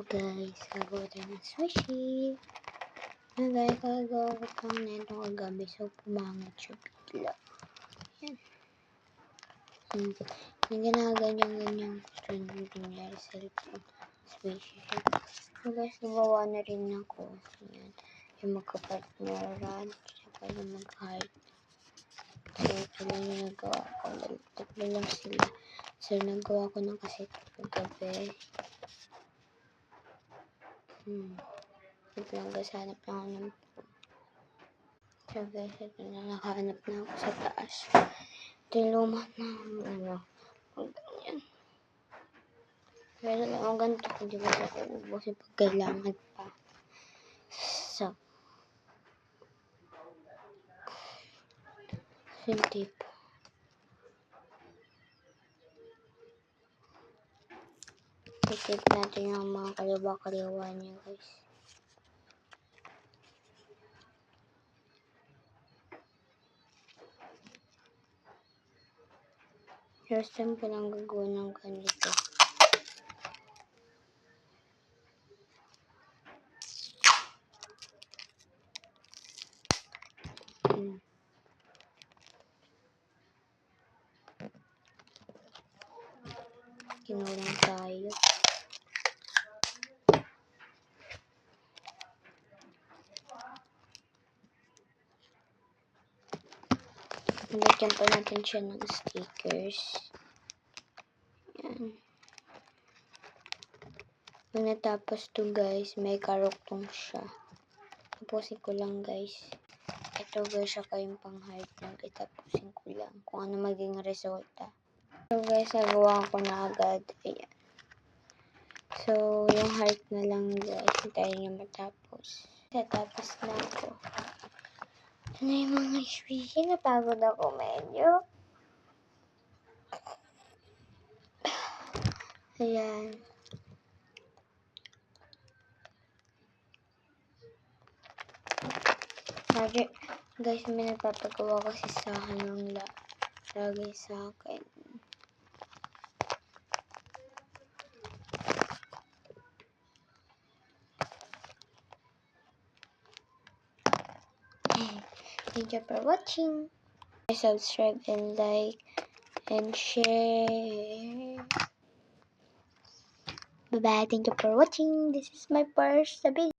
guys, gagawa tayo ng sushi. Guys, gagawa ko pang nito kagabi, so pumangat siya bigla. Yan. Yung ginaganyan-ganyan ko rin nangyari sa sushi siya. So guys, gawa na rin ako. Yan. Yung magka-partneran, saka yung mag-heart. So, ito lang yung nagawa ko. Tatlo lang sila. So, nagawa ko na kasi kagabi. Ito lang guys, hanap lang ako ng phone. So guys, ito na, nakahanap na ako sa taas. Ito yung luma na, ganyan. Pero ang ganito, hindi ko sa uubusin pag kailangan pa. So, hindi po. Titip natin yung mga kaliwa-kaliwa niya guys. First time ko lang gagawa ng ganito. Kinulang tayo. Nalagyan pa natin siya ng stickers. Yan. Pag natapos to guys, may karuktong siya. Tapusin ko lang guys. Ito guys, saka yung pang-heart lang. Itapusin ko lang kung ano maging resulta. So guys, nagawa ko na agad. Ayan. So, yung heart na lang guys. Hintayin niya matapos. Tatapos na ako. Ano yung mga squishy? Napagod ako medyo. Ayan. Sorry. Guys, may nagpapagawa kasi sa akin lagay sa akin. Thank you for watching. Subscribe and like and share. Bye-bye. Thank you for watching. This is my first video.